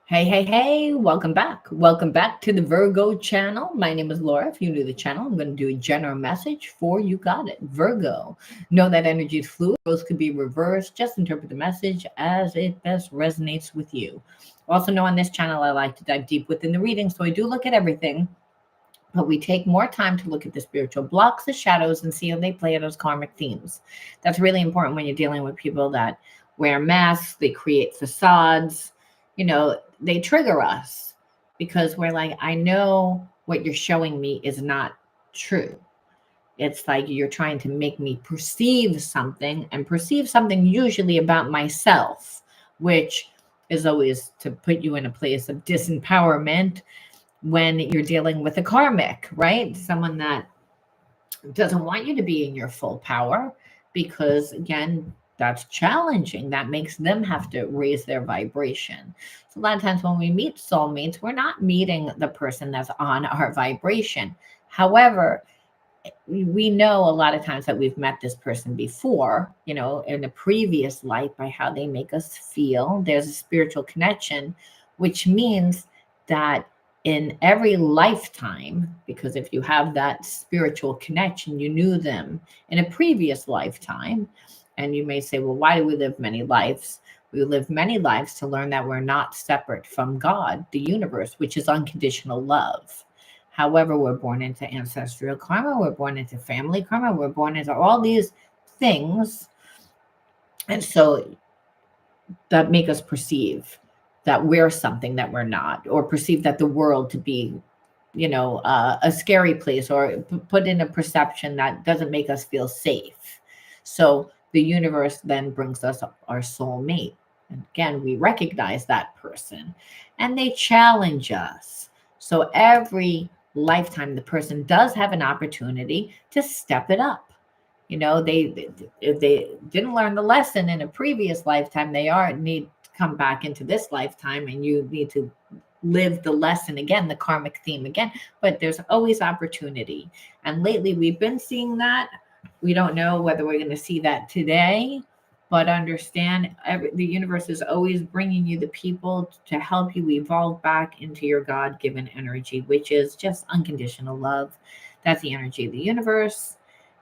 Hey, welcome back. Welcome back to the Virgo channel. My name is Laura. If you're new to the channel, I'm going to do a general message for you. Got it. Virgo. Know that energy is fluid. Those could be reversed. Just interpret the message as it best resonates with you. Also know on this channel, I like to dive deep within the reading. So I do look at everything, but we take more time to look at the spiritual blocks, the shadows, and see how they play out as karmic themes. That's really important when you're dealing with people that wear masks, they create facades, they trigger us because we're like, I know what you're showing me is not true. It's like you're trying to make me perceive something and perceive something usually about myself, which is always to put you in a place of disempowerment when you're dealing with a karmic, right? Someone that doesn't want you to be in your full power because, again, that's challenging. That makes them have to raise their vibration. So, a lot of times when we meet soulmates, we're not meeting the person that's on our vibration. However, we know a lot of times that we've met this person before, in a previous life by how they make us feel. There's a spiritual connection, which means that in every lifetime, because if you have that spiritual connection, you knew them in a previous lifetime. And you may say, well, why do we live many lives? We live many lives to learn that we're not separate from God, the universe, which is unconditional love. However, we're born into ancestral karma, we're born into family karma, we're born into all these things. And so that make us perceive that we're something that we're not, or perceive that the world to be, a scary place, or put in a perception that doesn't make us feel safe. So the universe then brings us our soulmate. And again, we recognize that person and they challenge us. So every lifetime, the person does have an opportunity to step it up. If they didn't learn the lesson in a previous lifetime, need to come back into this lifetime, and you need to live the lesson again, the karmic theme again. But there's always opportunity. And lately we've been seeing that. We don't know whether we're going to see that today, but understand the universe is always bringing you the people to help you evolve back into your God-given energy, which is just unconditional love. That's the energy of the universe.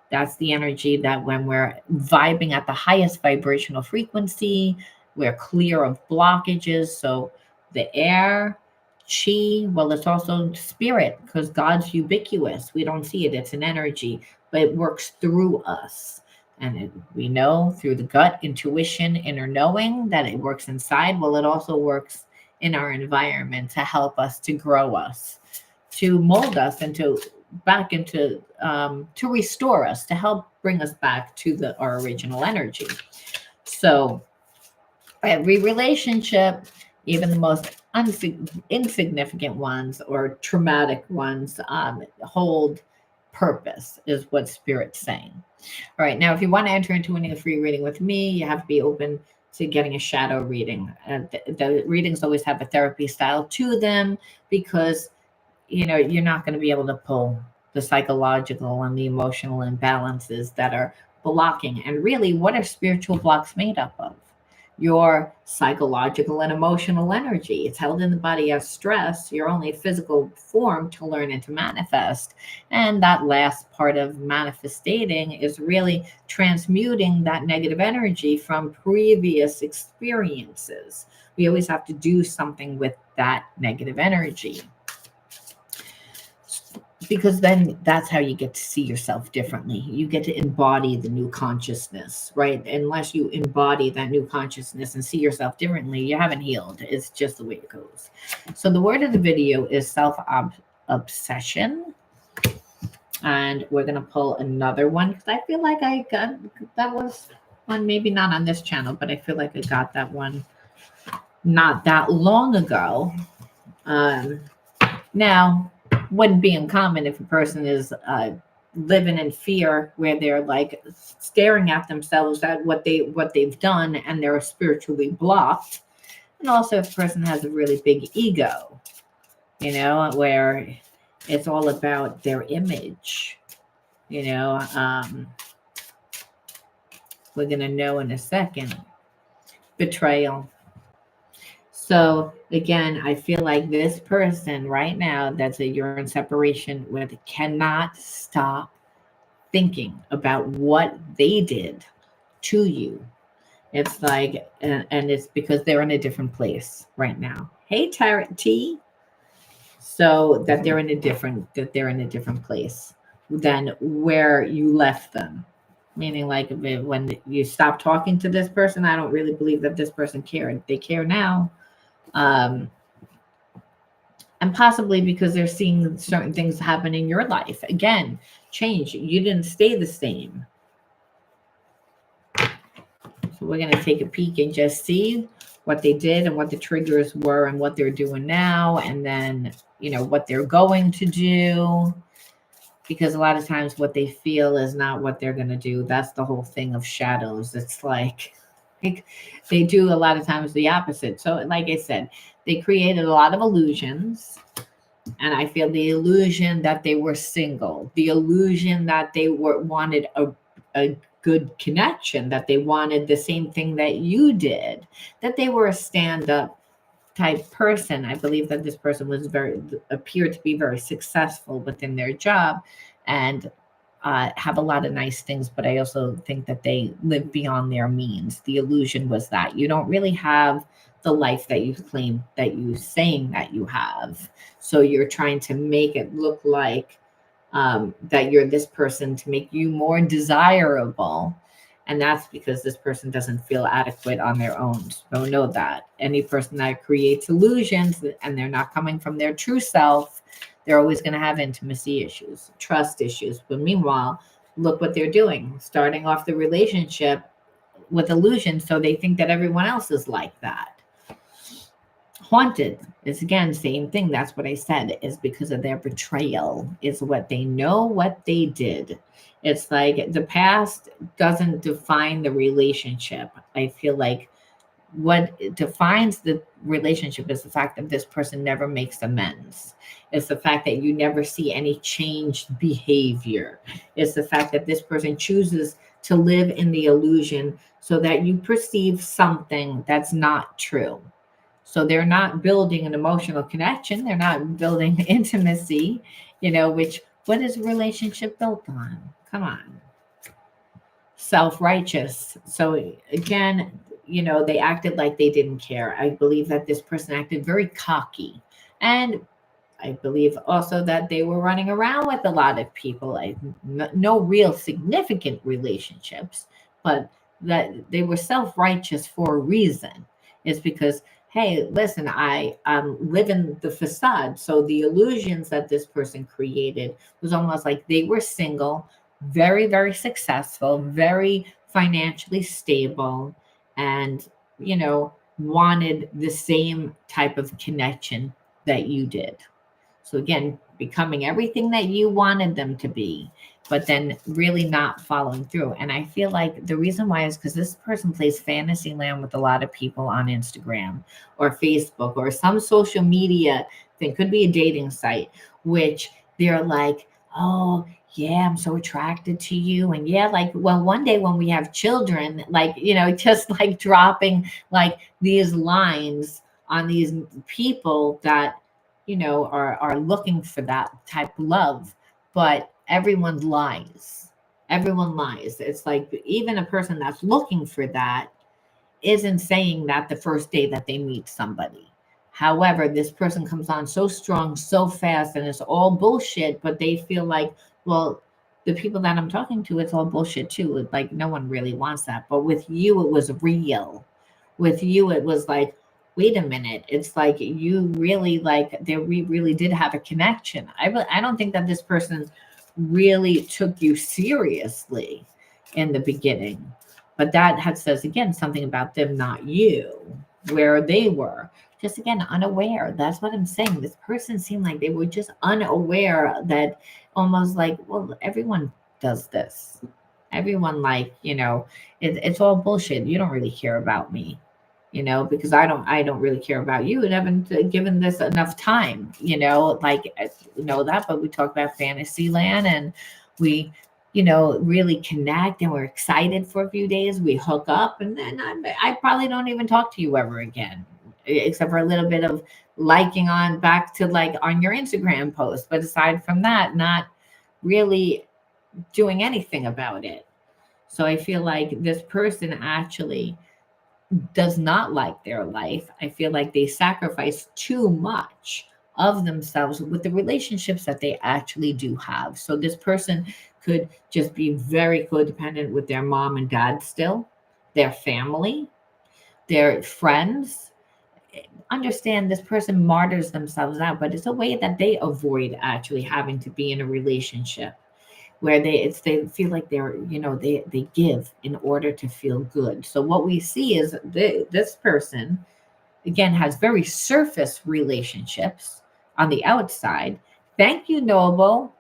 That's the energy that when we're vibing at the highest vibrational frequency, we're clear of blockages. So the air, chi, well, it's also spirit, because God's ubiquitous. We don't see it. It's an energy, but it works through us. And we know through the gut, intuition, inner knowing that it works inside. Well, it also works in our environment to help us, to grow us, to mold us into back into to restore us, to help bring us back to our original energy. So every relationship, even the most insignificant ones or traumatic ones, hold purpose, is what Spirit's saying. All right, now if you want to enter into a free reading with me, you have to be open to getting a shadow reading. The readings always have a therapy style to them, because you're not going to be able to pull the psychological and the emotional imbalances that are blocking. And really, what are spiritual blocks made up of? Your psychological and emotional energy. It's held in the body as stress. You're only a physical form to learn and to manifest. And that last part of manifestating is really transmuting that negative energy from previous experiences. We always have to do something with that negative energy, because then that's how you get to see yourself differently. You get to embody the new consciousness, right? Unless you embody that new consciousness and see yourself differently, you haven't healed. It's just the way it goes. So the word of the video is self-obsession. And we're going to pull another one, because I feel like I got that was one, maybe not on this channel, but I feel like I got that one not that long ago. Now, wouldn't be uncommon if a person is living in fear, where they're like staring at themselves at what they've done, and they're spiritually blocked. And also if a person has a really big ego, where it's all about their image. We're going to know in a second. Betrayal. So Again, I feel like this person right now you're in separation with cannot stop thinking about what they did to you. It's like, and it's because they're in a different place right now. Hey, Tyrant T. So they're in a different place than where you left them. Meaning, like, when you stop talking to this person, I don't really believe that this person cared. They care now. Um, and possibly because they're seeing certain things happen in your life. Again, change. You didn't stay the same. So we're going to take a peek and just see what they did and what the triggers were and what they're doing now. And then, what they're going to do. Because a lot of times what they feel is not what they're going to do. That's the whole thing of shadows. It's like they do a lot of times the opposite. So like I said, they created a lot of illusions. And I feel the illusion that they were single, the illusion that they wanted a good connection, that they wanted the same thing that you did, that they were a stand-up type person. I believe that this person appeared to be very successful within their job and have a lot of nice things, but I also think that they live beyond their means. The illusion was that you don't really have the life that you claim that you saying that you have. So you're trying to make it look like that you're this person to make you more desirable. And that's because this person doesn't feel adequate on their own. So know that any person that creates illusions and they're not coming from their true self, they're always going to have intimacy issues, trust issues. But meanwhile, look what they're doing, starting off the relationship with illusions. So they think that everyone else is like that. Haunted is again same thing. That's what I said, is because of their betrayal, is what they know what they did. It's like the past doesn't define the relationship. I feel like what defines the relationship is the fact that this person never makes amends. It's the fact that you never see any changed behavior. It's the fact that this person chooses to live in the illusion so that you perceive something that's not true. So they're not building an emotional connection. They're not building intimacy, which what is a relationship built on? Come on. Self-righteous. So again, they acted like they didn't care. I believe that this person acted very cocky. And I believe also that they were running around with a lot of people, no real significant relationships, but that they were self-righteous for a reason. It's because, hey, listen, I'm living the facade. So the illusions that this person created was almost like they were single, very, very successful, very financially stable, and, wanted the same type of connection that you did. So again, becoming everything that you wanted them to be, but then really not following through. And I feel like the reason why is because this person plays fantasy land with a lot of people on Instagram or Facebook or some social media thing, could be a dating site, which they're like, oh, yeah, I'm so attracted to you. And yeah, like, well, one day when we have children, like, just like dropping like these lines on these people that, are looking for that type of love. But everyone lies. Everyone lies. It's like even a person that's looking for that isn't saying that the first day that they meet somebody. However, this person comes on so strong, so fast, and it's all bullshit, but they feel like, well, the people that I'm talking to, it's all bullshit too. Like no one really wants that. But with you, it was real. With you, it was like, wait a minute. It's like you really we really did have a connection. I don't think that this person really took you seriously in the beginning. But that says again something about them, not you, where they were. Just again, unaware. That's what I'm saying. This person seemed like they were just unaware, that almost like, well, everyone does this. Everyone it's all bullshit. You don't really care about me, because I don't really care about you and haven't given this enough time, that. But we talk about fantasy land and we, really connect and we're excited for a few days. We hook up and then I probably don't even talk to you ever again. except for a little bit of liking on back to like on your Instagram post. But aside from that, not really doing anything about it. So I feel like this person actually does not like their life. I feel like they sacrifice too much of themselves with the relationships that they actually do have. So this person could just be very codependent with their mom and dad still, their family, their friends. Understand this person martyrs themselves out, but it's a way that they avoid actually having to be in a relationship where they feel like they're, they give in order to feel good. So what we see is this person again has very surface relationships on the outside. Thank you, noble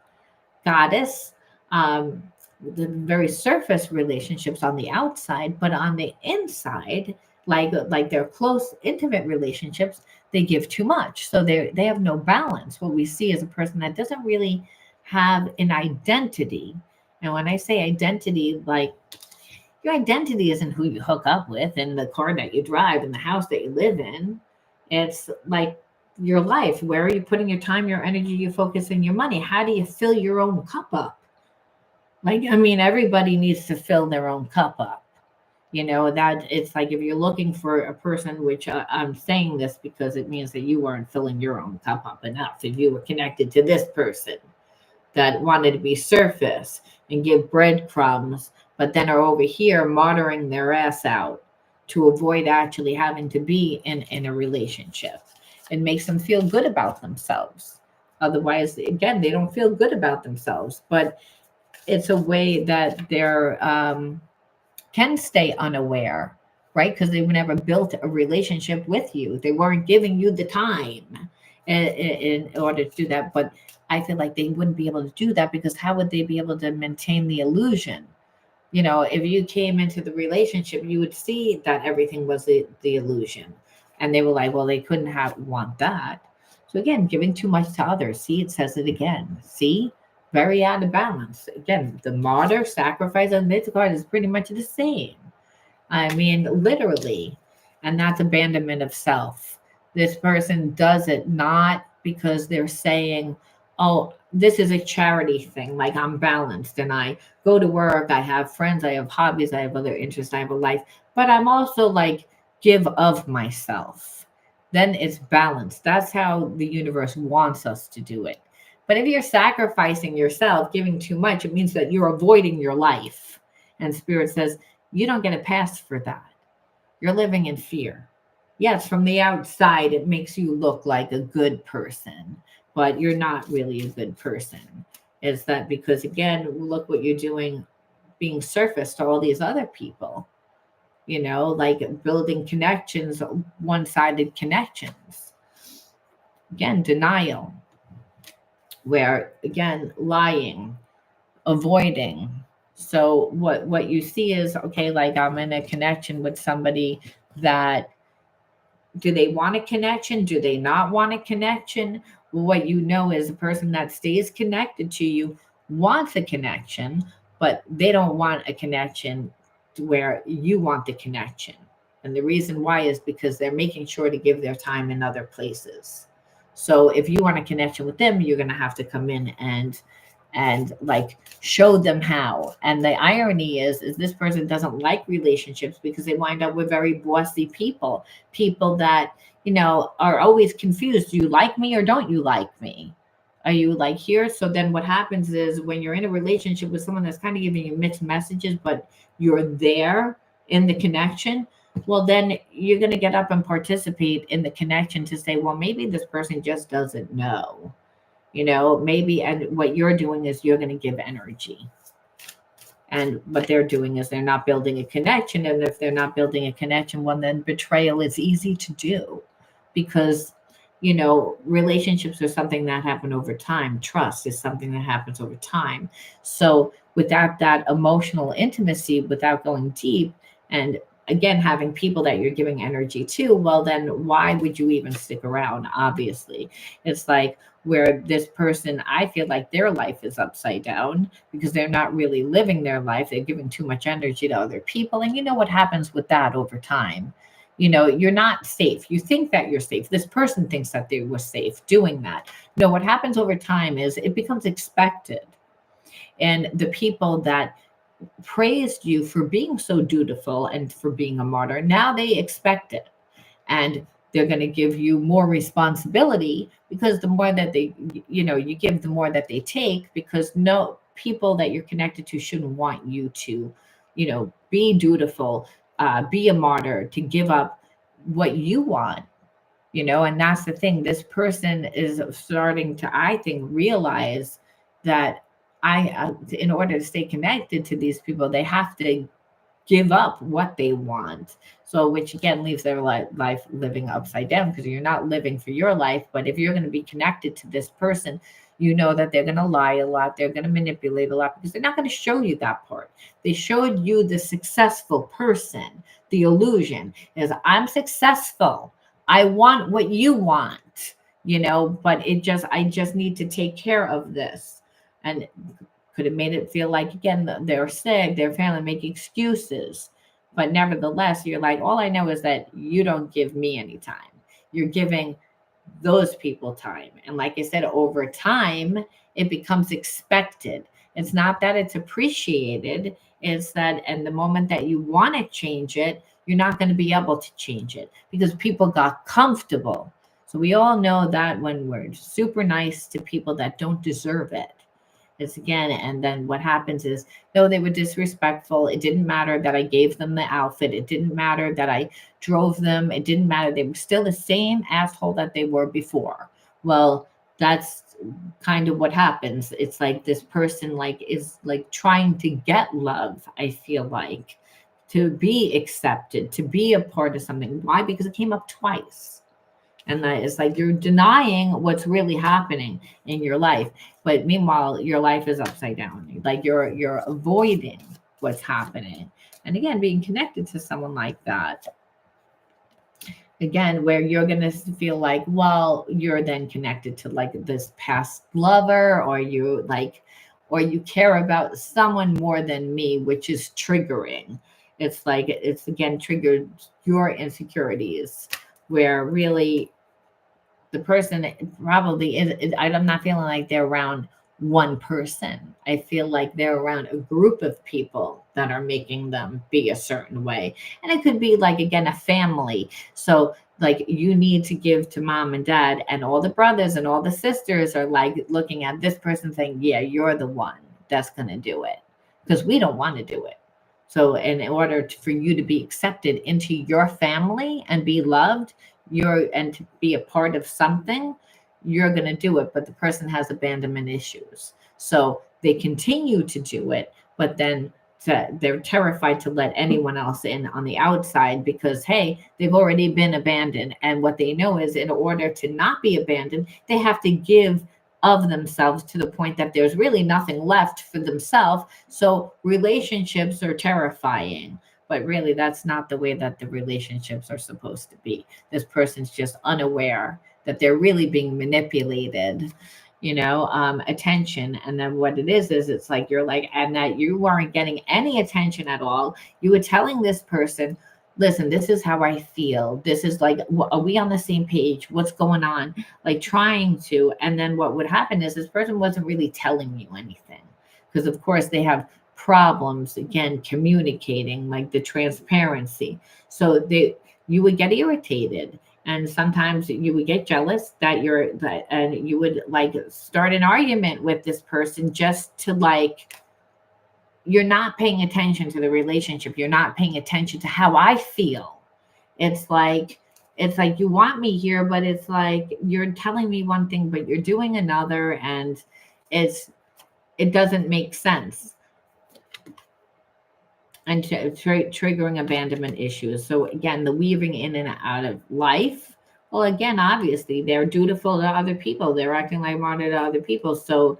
goddess. um the very surface relationships on the outside, but on the inside, like their close intimate relationships, they give too much, so they have no balance. What we see is a person that doesn't really have an identity. And when I say identity, like, your identity isn't who you hook up with and the car that you drive and the house that you live in. It's like your life. Where are you putting your time, your energy, your focus, and your money? How do you fill your own cup up? Like, I mean, everybody needs to fill their own cup up. That it's like if you're looking for a person, which I'm saying this because it means that you weren't filling your own cup up enough. If you were connected to this person that wanted to be surface and give breadcrumbs, but then are over here martyring their ass out to avoid actually having to be in a relationship. It makes them feel good about themselves. Otherwise, again, they don't feel good about themselves. But it's a way that they're can stay unaware, right? Because they've never built a relationship with you. They weren't giving you the time in order to do that. But I feel like they wouldn't be able to do that because how would they be able to maintain the illusion? If you came into the relationship, you would see that everything was the illusion. And they were like, well, they couldn't want that. So again, giving too much to others. See, it says it again. See, very out of balance. Again, the martyr sacrifice on this card is pretty much the same. I mean, literally. And that's abandonment of self. This person does it not because they're saying, oh, this is a charity thing. Like, I'm balanced and I go to work, I have friends, I have hobbies, I have other interests, I have a life, but I'm also like, give of myself. Then it's balanced. That's how the universe wants us to do it. But if you're sacrificing yourself, giving too much, it means that you're avoiding your life. And Spirit says, you don't get a pass for that. You're living in fear. Yes, from the outside, it makes you look like a good person, but you're not really a good person. Is that because, again, look what you're doing, being surface to all these other people, like building connections, one-sided connections. Again, denial, where, again, lying, avoiding. So what you see is, okay, like I'm in a connection with somebody that, do they want a connection? Do they not want a connection? What you know is a person that stays connected to you wants a connection, but they don't want a connection to where you want the connection. And the reason why is because they're making sure to give their time in other places. So if you want a connection with them, you're going to have to come in and like show them how. And the irony is this person doesn't like relationships because they wind up with very bossy people that are always confused. Do you like me or don't you like me? Are you like here? So then what happens is when you're in a relationship with someone that's kind of giving you mixed messages, but you're there in the connection, well, then you're going to get up and participate in the connection to say, well, maybe this person just doesn't know. Maybe, and what you're doing is you're going to give energy. And what they're doing is they're not building a connection. And if they're not building a connection, well, then betrayal is easy to do because, relationships are something that happen over time. Trust is something that happens over time. So without that emotional intimacy, without going deep, and again, having people that you're giving energy to, well, then why would you even stick around? Obviously, it's like where this person, I feel like their life is upside down because they're not really living their life. They're giving too much energy to other people. And you know what happens with that over time? You're not safe. You think that you're safe. This person thinks that they were safe doing that. No, what happens over time is it becomes expected. And the people that praised you for being so dutiful and for being a martyr, now they expect it. And they're going to give you more responsibility, because the more that you give, the more that they take, because no people that you're connected to shouldn't want you to, be dutiful, be a martyr, to give up what you want. And that's the thing. This person is starting to, I think, realize that in order to stay connected to these people, they have to give up what they want. So, which again leaves their life living upside down, because you're not living for your life. But if you're going to be connected to this person, you know that they're going to lie a lot, they're going to manipulate a lot, because they're not going to show you that part. They showed you the successful person. The illusion is, I'm successful, I want what you want, but I just need to take care of this. And could have made it feel like, again, they're sick, their family, make excuses. But nevertheless, you're like, all I know is that you don't give me any time. You're giving those people time. And like I said, over time, it becomes expected. It's not that it's appreciated. It's that, and the moment that you want to change it, you're not going to be able to change it, because people got comfortable. So we all know that when we're super nice to people that don't deserve it, it's again, and then what happens is, no, they were disrespectful. It didn't matter that I gave them the outfit. It didn't matter that I drove them. It didn't matter. They were still the same asshole that they were before. Well, that's kind of what happens. It's like this person is trying to get love, I feel like, to be accepted, to be a part of something. Why? Because it came up twice. And that is like, you're denying what's really happening in your life, but meanwhile your life is upside down. Like you're avoiding what's happening. And again, being connected to someone like that, again, where you're going to feel like, well, you're then connected to like this past lover, or you care about someone more than me, which is triggering. It's like, it's again triggered your insecurities, where really the person probably I'm not feeling like they're around one person. I feel like they're around a group of people that are making them be a certain way. And it could be like, again, a family. So like, you need to give to mom and dad, and all the brothers and all the sisters are like looking at this person saying, yeah, you're the one that's going to do it, because we don't want to do it. So in order for you to be accepted into your family and be loved, and to be a part of something, you're going to do it. But the person has abandonment issues, so they continue to do it, but then they're terrified to let anyone else in on the outside, because hey, they've already been abandoned. And what they know is, in order to not be abandoned, they have to give of themselves to the point that there's really nothing left for themselves. So relationships are terrifying, but really that's not the way that the relationships are supposed to be. This person's just unaware that they're really being manipulated, attention. And then what it is it's like, you're like, and that you weren't getting any attention at all. You were telling this person, listen, this is how I feel. This is like, are we on the same page? What's going on? Like trying to, and then what would happen is this person wasn't really telling you anything, because of course they have problems, again, communicating, like the transparency. So you would get irritated, and sometimes you would get jealous and you would like start an argument with this person, just to like, you're not paying attention to the relationship. You're not paying attention to how I feel. It's like you want me here, but it's like you're telling me one thing, but you're doing another, and it doesn't make sense. And triggering abandonment issues. So again, the weaving in and out of life. Well, again, obviously they're dutiful to other people. They're acting like martyr to other people. So,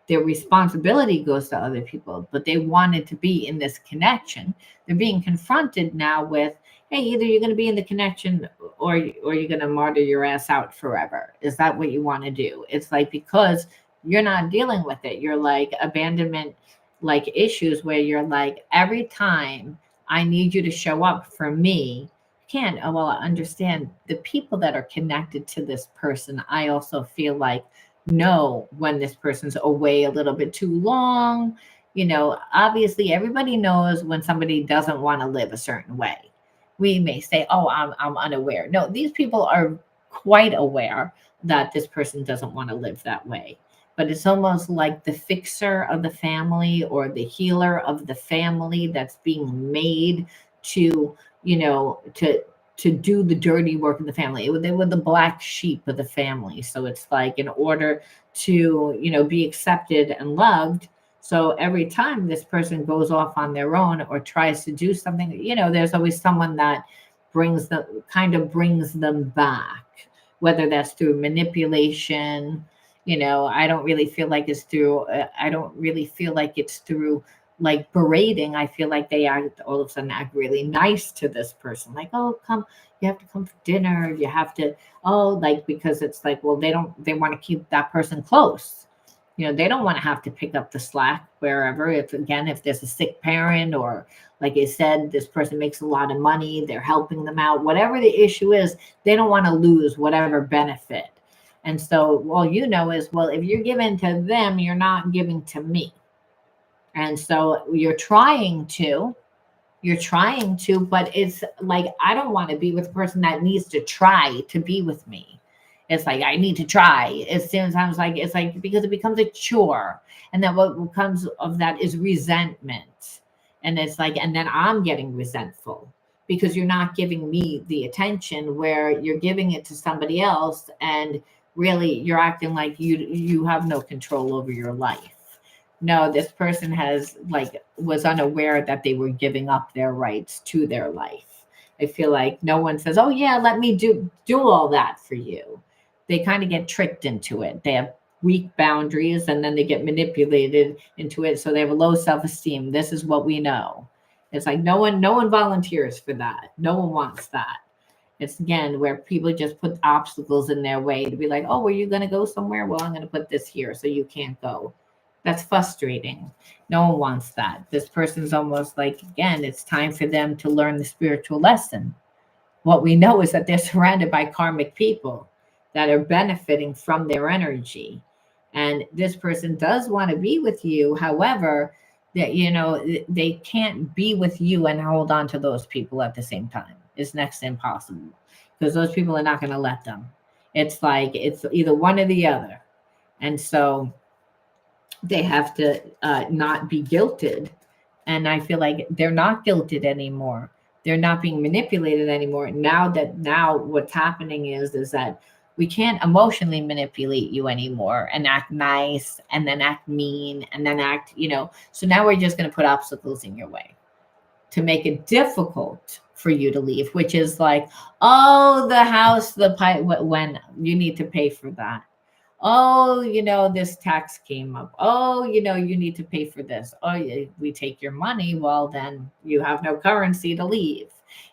their responsibility goes to other people, but they wanted to be in this connection. They're being confronted now with, hey, either you're going to be in the connection, or you're going to martyr your ass out forever. Is that what you want to do? It's like, because you're not dealing with it. You're like abandonment, like issues, where you're like, every time I need you to show up for me, can't, well, I understand the people that are connected to this person. I also feel like know when this person's away a little bit too long. Obviously, everybody knows when somebody doesn't want to live a certain way. We may say, oh, I'm unaware. No, these people are quite aware that this person doesn't want to live that way. But it's almost like the fixer of the family or the healer of the family that's being made to, to do the dirty work of the family. They were the black sheep of the family. So it's like in order to, be accepted and loved. So every time this person goes off on their own or tries to do something, there's always someone that brings them back, whether that's through manipulation. I don't really feel like it's through, I don't really feel like it's through like berating. I feel like they all of a sudden act really nice to this person. Like, oh, come, you have to come for dinner. You have to, like, because it's like, well, they want to keep that person close. They don't want to have to pick up the slack wherever. If there's a sick parent, or like I said, this person makes a lot of money, they're helping them out, whatever the issue is, they don't want to lose whatever benefit. And so all is, well, if you're giving to them, you're not giving to me. And so you're trying to, but it's like, I don't want to be with a person that needs to try to be with me. It's like, I need to try. It sounds like, it's like, because it becomes a chore. And then what comes of that is resentment. And it's like, and then I'm getting resentful because you're not giving me the attention where you're giving it to somebody else. And really you're acting like you have no control over your life. No, this person was unaware that they were giving up their rights to their life. I feel like no one says, oh yeah, let me do all that for you. They kind of get tricked into it. They have weak boundaries and then they get manipulated into it. So they have a low self-esteem. This is what we know. It's like no one volunteers for that. No one wants that. It's again where people just put obstacles in their way to be like, oh, were you going to go somewhere? Well, I'm going to put this here so you can't go. That's frustrating. No one wants that. This person's almost like, again, it's time for them to learn the spiritual lesson. What we know is that they're surrounded by karmic people that are benefiting from their energy. And this person does want to be with you. However, that they can't be with you and hold on to those people at the same time. It's next to impossible because those people are not going to let them. It's like it's either one or the other. And so they have to not be guilted. And I feel like they're not guilted anymore. They're not being manipulated anymore. Now what's happening is that we can't emotionally manipulate you anymore and act nice and then act mean and then act, so now we're just going to put obstacles in your way to make it difficult for you to leave, which is like, oh, the house, the pipe, when you need to pay for that. Oh, this tax came up. Oh, you need to pay for this. Oh, we take your money. Well, then you have no currency to leave.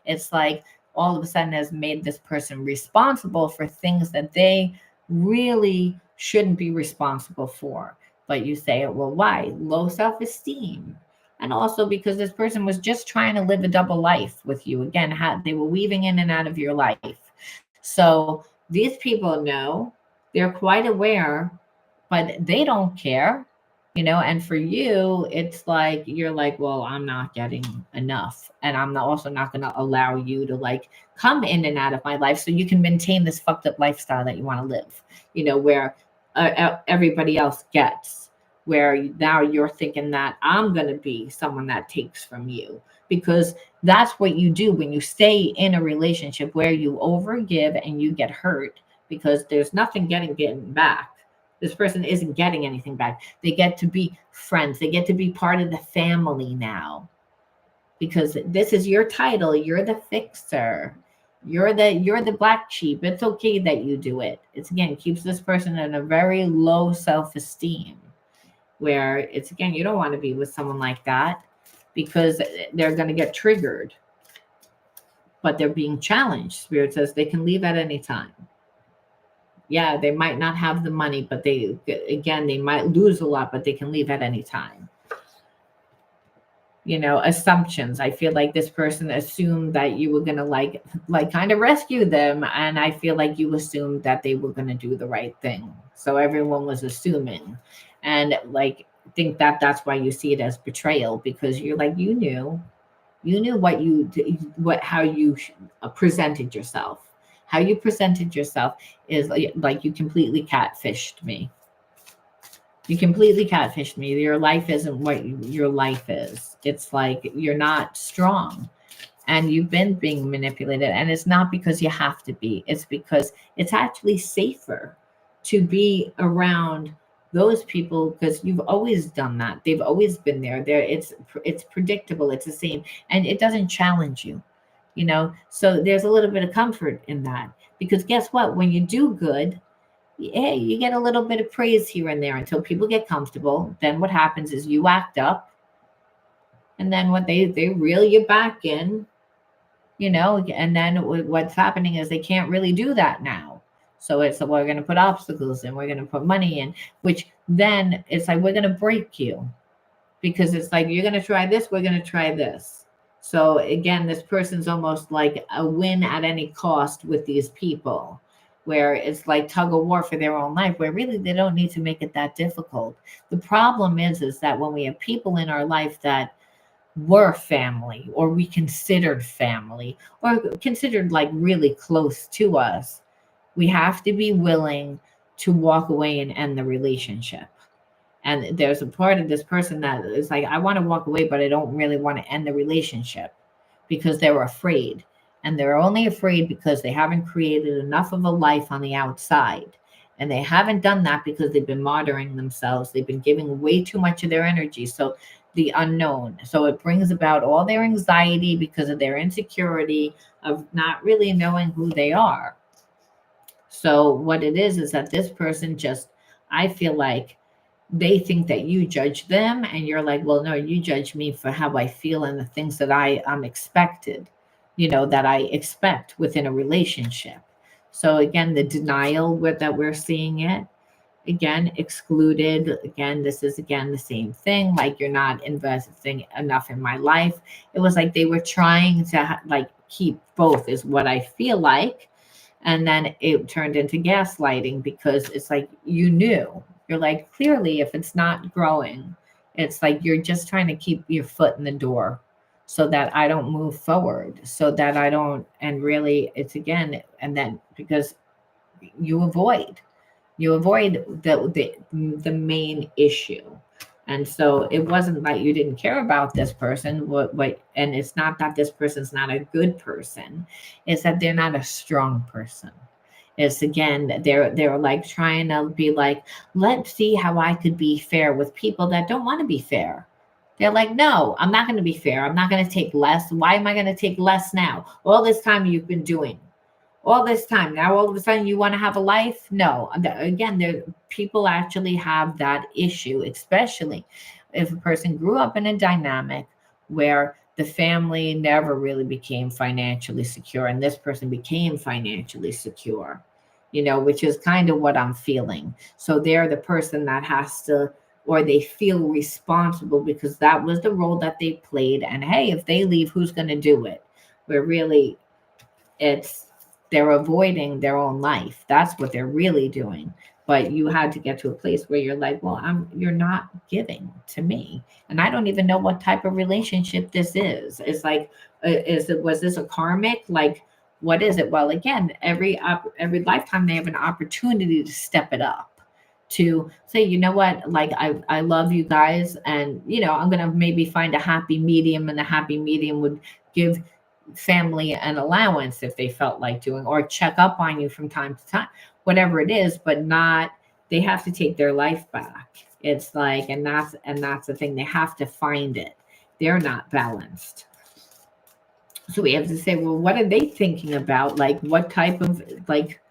It's like all of a sudden has made this person responsible for things that they really shouldn't be responsible for. But you say, well, why? Low self-esteem. And also because this person was just trying to live a double life with you. Again, they were weaving in and out of your life. So these people know, they're quite aware, but they don't care, and for you, it's like, you're like, well, I'm not getting enough. And I'm also not going to allow you to like come in and out of my life so you can maintain this fucked up lifestyle that you want to live, where everybody else gets, where now you're thinking that I'm going to be someone that takes from you, because that's what you do when you stay in a relationship where you overgive and you get hurt, because there's nothing getting back. This person isn't getting anything back. They get to be friends. They get to be part of the family now, because this is your title. You're the fixer. You're the black sheep. It's okay that you do it. It's again keeps this person in a very low self-esteem, where it's again, you don't want to be with someone like that because they're going to get triggered, but they're being challenged. Spirit says they can leave at any time. Yeah, they might not have the money, but they might lose a lot, but they can leave at any time. assumptions. I feel like this person assumed that you were gonna like kind of rescue them, and I feel like you assumed that they were gonna do the right thing. So everyone was assuming, and like think that that's why you see it as betrayal, because you're like you knew what how you presented yourself. How you presented yourself is like you completely catfished me. You completely catfished me. Your life isn't what your life is. It's like you're not strong, and you've been being manipulated. And it's not because you have to be, it's because it's actually safer to be around those people, because you've always done that. They've always been there. It's predictable. It's the same, and it doesn't challenge you. So there's a little bit of comfort in that, because guess what? When you do good, yeah, you get a little bit of praise here and there until people get comfortable. Then what happens is you act up, and then what they reel you back in, and then what's happening is they can't really do that now. So it's we're going to put obstacles in, we're going to put money in, which then it's like we're going to break you, because it's like you're going to try this, we're going to try this. So again, this person's almost like a win at any cost with these people, where it's like tug of war for their own life, where really they don't need to make it that difficult. The problem is that when we have people in our life that were family, or we considered family, or considered like really close to us, we have to be willing to walk away and end the relationship. And there's a part of this person that is like, I want to walk away, but I don't really want to end the relationship, because they're afraid. And they're only afraid because they haven't created enough of a life on the outside. And they haven't done that because they've been martyring themselves. They've been giving way too much of their energy. So the unknown. So it brings about all their anxiety because of their insecurity of not really knowing who they are. So what it is that this person just, I feel like they think that you judge them, and you're like, well, no, you judge me for how I feel and the things that I'm expected, that I expect within a relationship. So again, the denial that we're seeing it, again, excluded. Again, this is again the same thing. Like, you're not investing enough in my life. It was like they were trying to like keep both, is what I feel like. And then it turned into gaslighting, because it's like you're like, clearly, if it's not growing, it's like you're just trying to keep your foot in the door so that I don't move forward, so that I don't. And really, it's again, and then because you avoid the main issue. And so it wasn't that you didn't care about this person, and it's not that this person's not a good person, it's that they're not a strong person. It's again, they're like trying to be like, let's see how I could be fair with people that don't want to be fair. They're like, no, I'm not going to be fair. I'm not going to take less. Why am I going to take less now? All this time you've been doing, all this time, now all of a sudden you want to have a life? No. Again, there people actually have that issue, especially if a person grew up in a dynamic where the family never really became financially secure, and this person became financially secure, which is kind of what I'm feeling. So they're the person that has to, or they feel responsible because that was the role that they played. And hey, if they leave, who's going to do it? Where really it's, they're avoiding their own life. That's what they're really doing. But you had to get to a place where you're like, well, you're not giving to me, and I don't even know what type of relationship this is. It's like, was this a karmic? Like, what is it? Well, again, every lifetime they have an opportunity to step it up, to say, you know what, like I love you guys, and I'm gonna maybe find a happy medium, and the happy medium would give family an allowance if they felt like doing, or check up on you from time to time, whatever it is, but not, they have to take their life back. It's like, and that's the thing, they have to find it. They're not balanced. So we have to say, well, what are they thinking about? Like, what type of, like,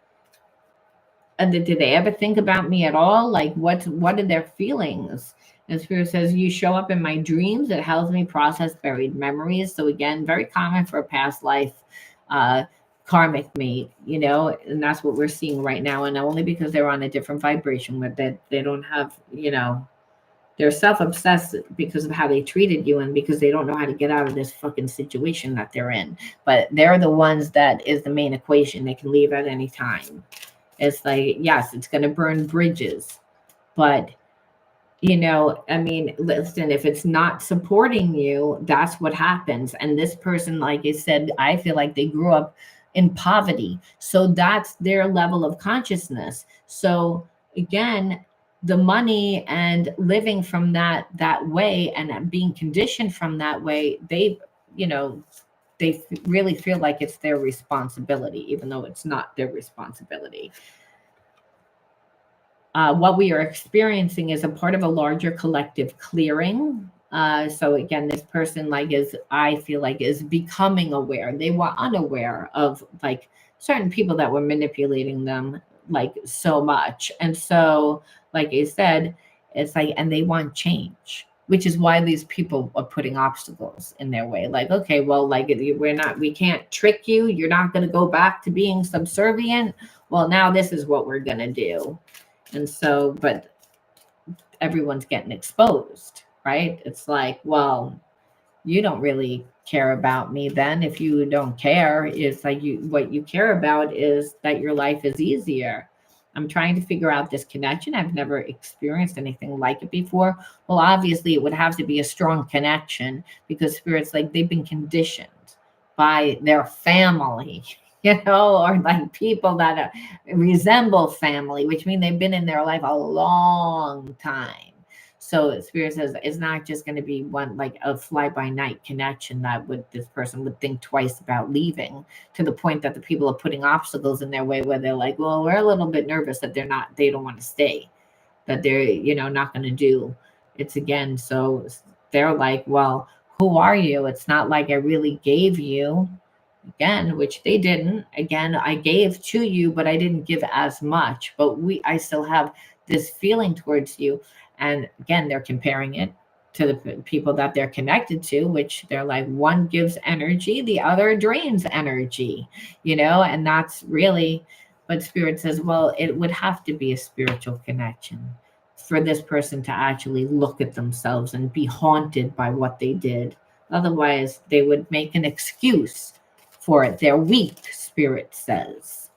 did they ever think about me at all? Like, what are their feelings? And Spirit says, you show up in my dreams. It helps me process buried memories. So again, very common for a past life karmic mate, and that's what we're seeing right now. And only because they're on a different vibration, with that they don't have, They're self-obsessed because of how they treated you and because they don't know how to get out of this fucking situation that they're in. But they're the ones that is the main equation. They can leave at any time. It's like, yes, it's going to burn bridges, but I mean, listen, if it's not supporting you, that's what happens. And this person, like I said, I feel like they grew up in poverty. So that's their level of consciousness. So again, the money and living from that way and being conditioned from that way, you know, they really feel like it's their responsibility, even though it's not their responsibility. What we are experiencing is a part of a larger collective clearing. So again, this person I feel like is becoming aware. They were unaware of like certain people that were manipulating them like so much. And so, like I said, it's like, and they want change, which is why these people are putting obstacles in their way. Like, okay, well, like we can't trick you. You're not going to go back to being subservient. Well, now this is what we're going to do. And so, but everyone's getting exposed, right? It's like, well, you don't really care about me then. If you don't care, it's like what you care about is that your life is easier. I'm trying to figure out this connection. I've never experienced anything like it before. Well, obviously it would have to be a strong connection because spirits, like, they've been conditioned by their family, or like people that resemble family, which means they've been in their life a long time. So Spirit says it's not just going to be one like a fly by night connection that this person would think twice about leaving, to the point that the people are putting obstacles in their way where they're like, well, we're a little bit nervous that they don't want to stay, that they're not going to do. It's again, so they're like, well, who are you? It's not like I really gave you. Again, which they didn't. Again, I gave to you, but I didn't give as much. But I still have this feeling towards you. And again, they're comparing it to the people that they're connected to, which they're like, one gives energy, the other drains energy, and that's really, but Spirit says, well, it would have to be a spiritual connection for this person to actually look at themselves and be haunted by what they did. Otherwise, they would make an excuse for it. They're weak, Spirit says.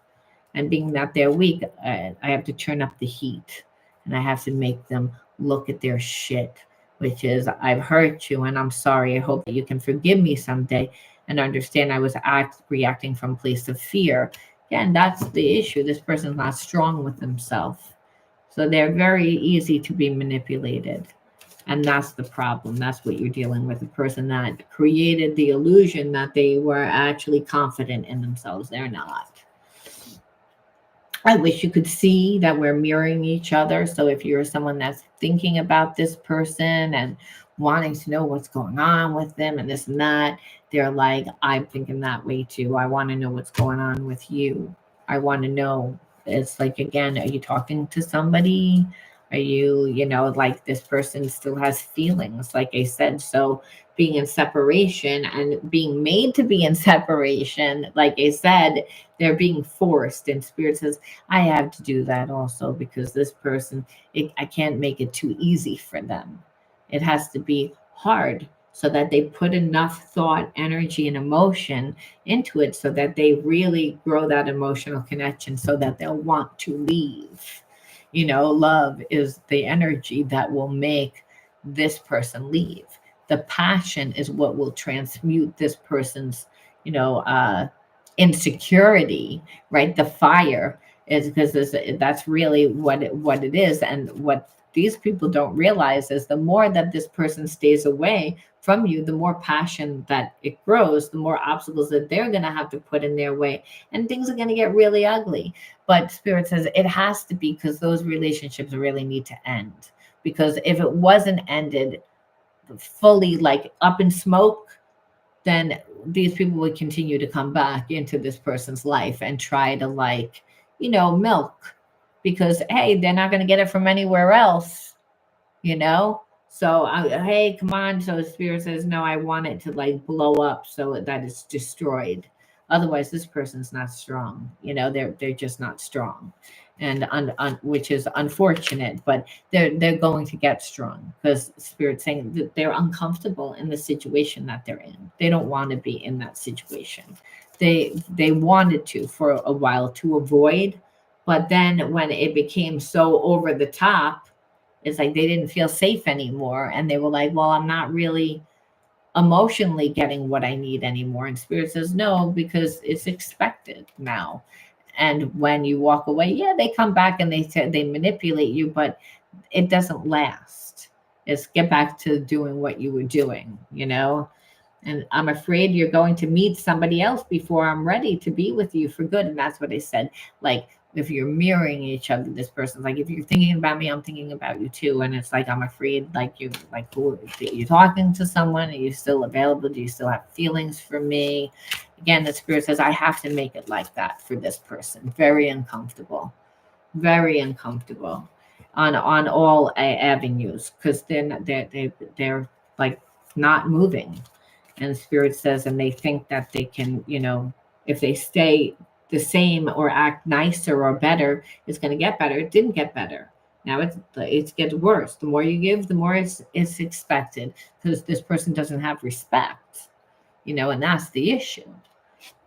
And being that they're weak, I have to turn up the heat and I have to make them look at their shit, which is, I've hurt you and I'm sorry. I hope that you can forgive me someday and understand I was reacting from a place of fear. Again, that's the issue. This person's not strong with themselves. So they're very easy to be manipulated. And that's the problem. That's what you're dealing with. A person that created the illusion that they were actually confident in themselves. They're not. I wish you could see that we're mirroring each other. So if you're someone that's thinking about this person and wanting to know what's going on with them and this and that, they're like, I'm thinking that way too. I want to know what's going on with you. I want to know. It's like, again, are you talking to somebody? Are you, like, this person still has feelings, like I said. So being in separation and being made to be in separation, like I said, they're being forced. And Spirit says, I have to do that also because this person, I can't make it too easy for them. It has to be hard so that they put enough thought, energy, and emotion into it so that they really grow that emotional connection so that they'll want to leave. Love is the energy that will make this person leave. The passion is what will transmute this person's, insecurity, right? The fire is because that's really what it is. And what these people don't realize is the more that this person stays away from you, the more passion that it grows, the more obstacles that they're going to have to put in their way, and things are going to get really ugly. But Spirit says it has to be, because those relationships really need to end. Because if it wasn't ended fully, like up in smoke, then these people would continue to come back into this person's life and try to milk, because hey, they're not going to get it from anywhere else, So hey, come on. So Spirit says, no, I want it to blow up so that it's destroyed. Otherwise, this person's not strong. They're just not strong, and which is unfortunate. But they're going to get strong because Spirit's saying that they're uncomfortable in the situation that they're in. They don't want to be in that situation. They wanted to for a while to avoid, but then when it became so over the top, it's like they didn't feel safe anymore, and they were like, "Well, I'm not really emotionally getting what I need anymore." And Spirit says, no, because it's expected now. And when you walk away, yeah, they come back and they manipulate you, but it doesn't last. It's get back to doing what you were doing. And I'm afraid you're going to meet somebody else before I'm ready to be with you for good. And that's what I said. Like, if you're mirroring each other, this person's like, if you're thinking about me, I'm thinking about you too. And it's like, I'm afraid, like, who are you talking to someone? Are you still available? Do you still have feelings for me? Again, the Spirit says, I have to make it like that for this person. Very uncomfortable, very uncomfortable on all avenues, because they're like not moving. And Spirit says, and they think that they can, if they stay the same or act nicer or better, it's going to get better. It didn't get better. Now it gets worse. The more you give, the more it's expected, because this person doesn't have respect, and that's the issue.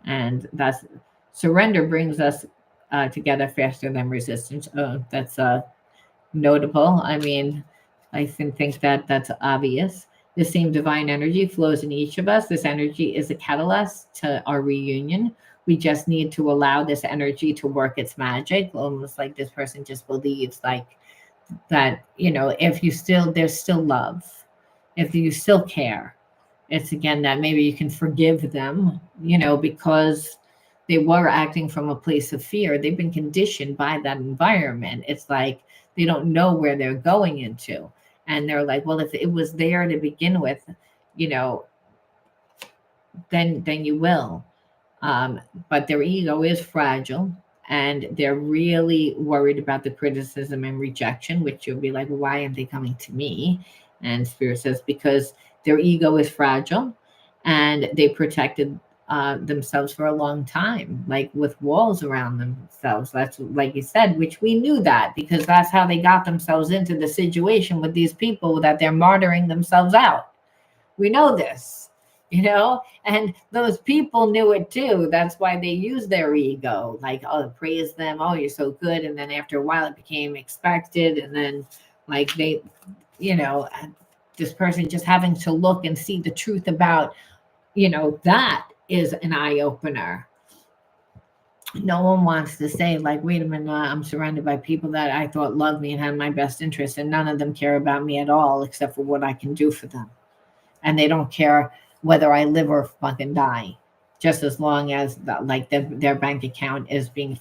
And that's surrender brings us together faster than resistance. That's notable. I mean, I think that that's obvious. The same divine energy flows in each of us. This energy is a catalyst to our reunion. We just need to allow this energy to work its magic, almost like this person just believes like that, if there's still love, if you still care. It's again that maybe you can forgive them, because they were acting from a place of fear. They've been conditioned by that environment. It's like they don't know where they're going into. And they're like, well, if it was there to begin with, then you will. But their ego is fragile, and they're really worried about the criticism and rejection, which you'll be like, well, why aren't they coming to me? And Spirit says, because their ego is fragile, and they protected themselves for a long time, like with walls around themselves. That's like you said, which we knew that, because that's how they got themselves into the situation with these people that they're martyring themselves out. We know this, and those people knew it too. That's why they use their ego, like, oh, praise them, oh, you're so good. And then after a while it became expected, and then like they, this person just having to look and see the truth about, that is an eye-opener. No one wants to say, like, wait a minute, I'm surrounded by people that I thought loved me and had my best interest, and none of them care about me at all except for what I can do for them. And they don't care whether I live or fucking die, just as long as their bank account is being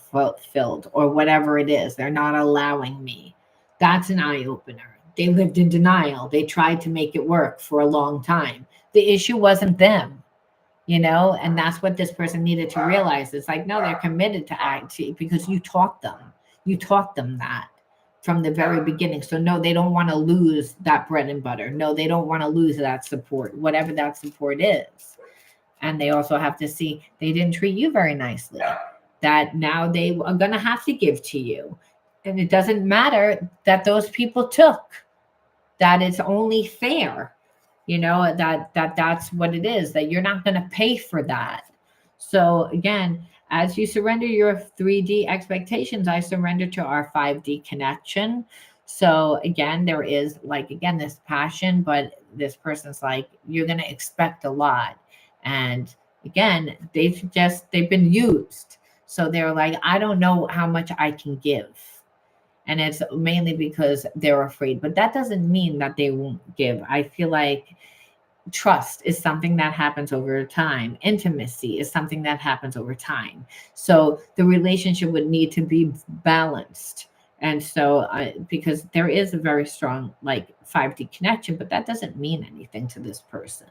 filled or whatever it is. They're not allowing me. That's an eye-opener. They lived in denial. They tried to make it work for a long time. The issue wasn't them. And that's what this person needed to realize. It's like, no, they're committed to act because you taught them that from the very beginning. So no, they don't want to lose that bread and butter. No, they don't want to lose that support, whatever that support is. And they also have to see they didn't treat you very nicely, that now they are going to have to give to you. And it doesn't matter that those people took, that it's only fair. That's what it is, that you're not going to pay for that. So again, as you surrender your 3D expectations, I surrender to our 5D connection. So again, there is this passion, but this person's like, you're going to expect a lot. And again, they've been used. So they're like, I don't know how much I can give. And it's mainly because they're afraid. But that doesn't mean that they won't give. I feel like trust is something that happens over time. Intimacy is something that happens over time. So the relationship would need to be balanced. And so because there is a very strong 5D connection, but that doesn't mean anything to this person.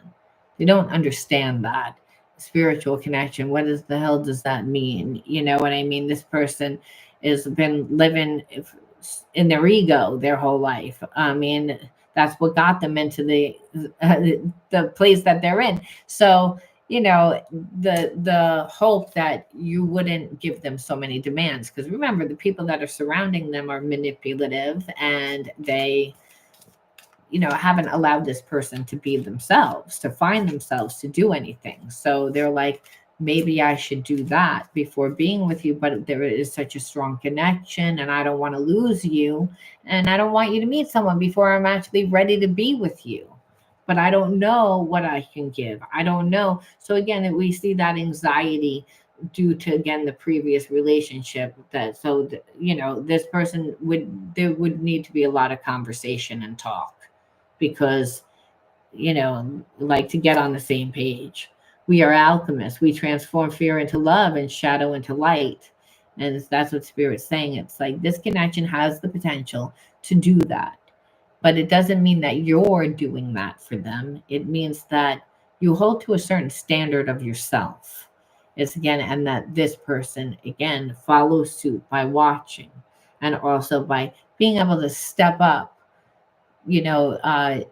They don't understand that. Spiritual connection, what is the hell does that mean? You know what I mean? This person has been living in their ego their whole life. I mean, that's what got them into the place that they're in. So the hope that you wouldn't give them so many demands, because remember, the people that are surrounding them are manipulative, and they haven't allowed this person to be themselves, to find themselves, to do anything. So they're like, maybe I should do that before being with you, but there is such a strong connection, and I don't want to lose you, and I don't want you to meet someone before I'm actually ready to be with you. But I don't know what I can give. I don't know. So again, we see that anxiety due to, again, the previous relationship. That so this person there would need to be a lot of conversation and talk, because like, to get on the same page. We are alchemists. We transform fear into love and shadow into light. And that's what Spirit's saying. It's like this connection has the potential to do that. But it doesn't mean that you're doing that for them. It means that you hold to a certain standard of yourself. It's again, and that this person, again, follows suit by watching, and also by being able to step up, you know, uh,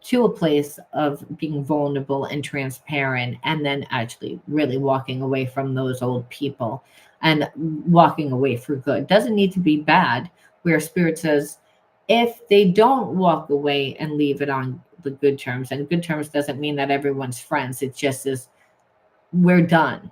to a place of being vulnerable and transparent, and then actually really walking away from those old people and walking away for good. Doesn't need to be bad, where Spirit says, if they don't walk away and leave it on the good terms, and good terms doesn't mean that everyone's friends, it just is, we're done.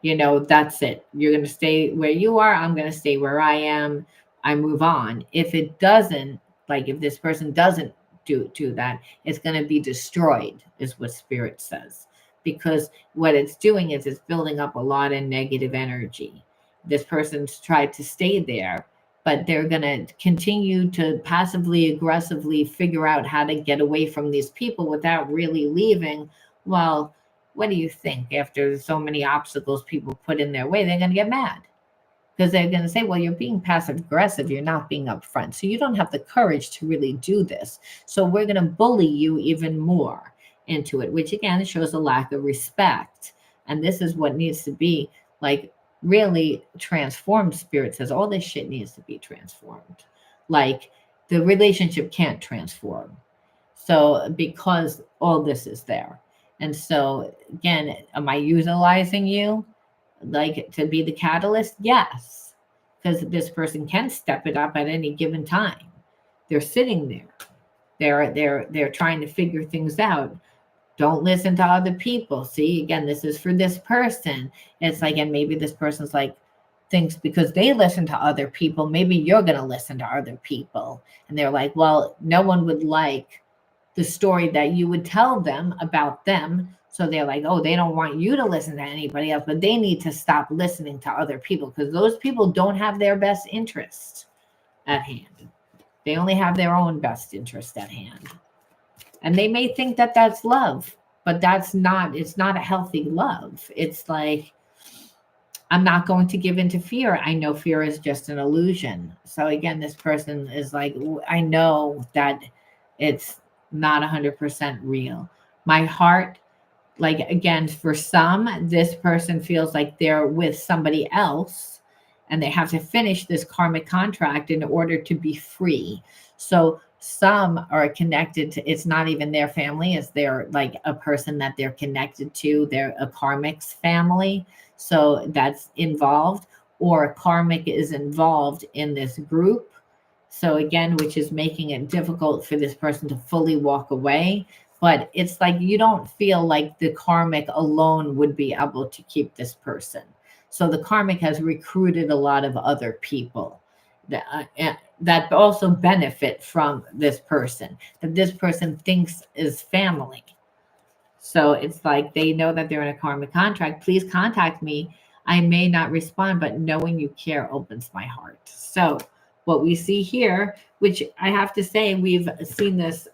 That's it. You're going to stay where you are. I'm going to stay where I am. I move on. If it doesn't, like, if this person doesn't do that, it's going to be destroyed, is what Spirit says. Because what it's doing is it's building up a lot of negative energy. This person's tried to stay there, but they're going to continue to passively aggressively figure out how to get away from these people without really leaving. Well, what do you think? After so many obstacles people put in their way, they're going to get mad, because they're going to say, well, you're being passive aggressive, you're not being upfront, so you don't have the courage to really do this, so we're going to bully you even more into it, which again shows a lack of respect. And this is what needs to be, like, really transformed. Spirit says all this shit needs to be transformed. Like, the relationship can't transform, so because all this is there. And so again, am I utilizing you, like, to be the catalyst? Yes, because this person can step it up at any given time. They're sitting there, they're trying to figure things out. Don't listen to other people. See, again, this is for this person. It's like, and maybe this person's like, thinks because they listen to other people, maybe you're going to listen to other people. And they're like, well, no one would like the story that you would tell them about them. So they're like, oh, they don't want you to listen to anybody else, but they need to stop listening to other people, because those people don't have their best interest at hand. They only have their own best interest at hand. And they may think that that's love, but it's not a healthy love. It's like, I'm not going to give into fear. I know fear is just an illusion. So again, this person is like, I know that it's not 100% real. My heart, like, again, for some, this person feels like they're with somebody else and they have to finish this karmic contract in order to be free. So some are connected to, it's not even their family, it's their, like, a person that they're connected to, they're a karmic's family. So that's involved, or karmic is involved in this group. So again, which is making it difficult for this person to fully walk away. But it's like, you don't feel like the karmic alone would be able to keep this person. So the karmic has recruited a lot of other people that also benefit from this person, that this person thinks is family. So it's like, they know that they're in a karmic contract. Please contact me. I may not respond, but knowing you care opens my heart. So what we see here, which I have to say, we've seen this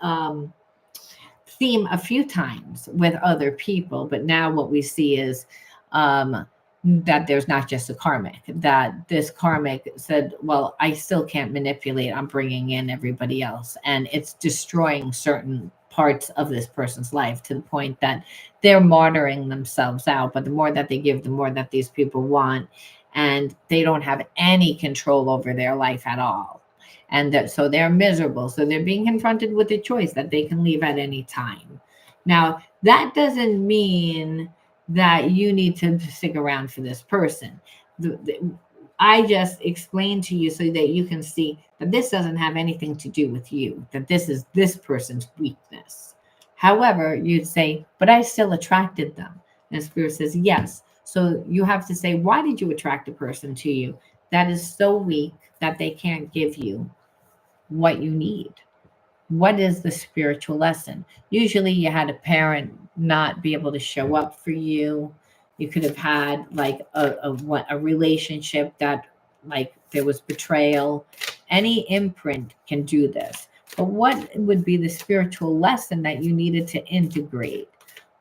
theme a few times with other people, but now what we see is that there's not just a karmic, that this karmic said, well, I still can't manipulate, I'm bringing in everybody else, and it's destroying certain parts of this person's life to the point that they're martyring themselves out. But the more that they give, the more that these people want, and they don't have any control over their life at all. And so they're miserable. So they're being confronted with a choice that they can leave at any time. Now, that doesn't mean that you need to stick around for this person. I just explained to you so that you can see that this doesn't have anything to do with you, that this is this person's weakness. However, you'd say, but I still attracted them. And Spirit says, yes. So you have to say, why did you attract a person to you that is so weak that they can't give you what you need? What is the spiritual lesson? Usually you had a parent not be able to show up for you. You could have had like a relationship that like there was betrayal. Any imprint can do this. But what would be the spiritual lesson that you needed to integrate?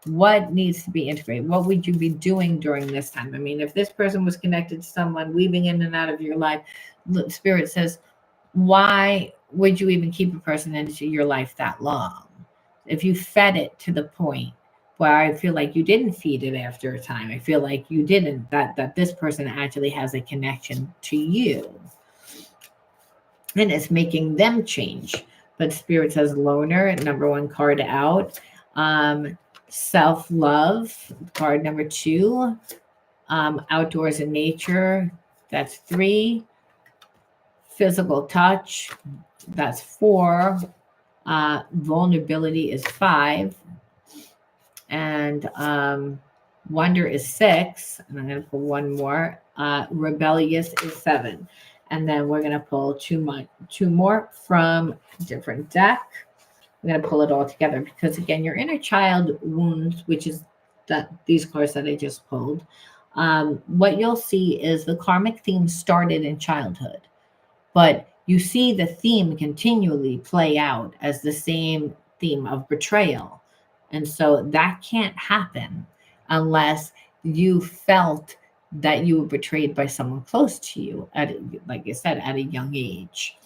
What needs to be integrated? What would you be doing during this time? I mean, if this person was connected to someone weaving in and out of your life, Spirit says, why would you even keep a person into your life that long? If you fed it to the point where I feel like you didn't feed it after a time, I feel like you didn't, that this person actually has a connection to you and it's making them change. But Spirit says loner, number one card out. Self-love, card number 2. Outdoors and nature, that's 3. Physical touch, that's 4. Vulnerability is 5. And wonder is 6. And I'm going to pull one more. Rebellious is 7. And then we're going to pull two more from a different deck. I'm going to pull it all together because, again, your inner child wounds, which is these cards that I just pulled, what you'll see is the karmic theme started in childhood. But you see the theme continually play out as the same theme of betrayal. And so that can't happen unless you felt that you were betrayed by someone close to you, like I said, at a young age.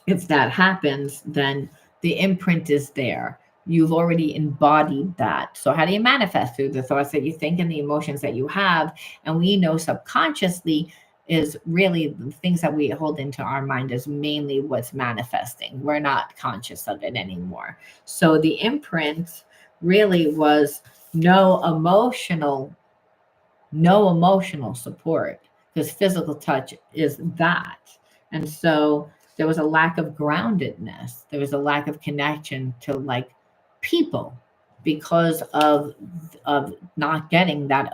If that happens, then the imprint is there. You've already embodied that. So how do you manifest? Through the thoughts that you think and the emotions that you have. And we know subconsciously is really the things that we hold into our mind is mainly what's manifesting. We're not conscious of it anymore. So the imprint really was no emotional support, because physical touch is that. And so there was a lack of groundedness. There was a lack of connection to like people because of not getting that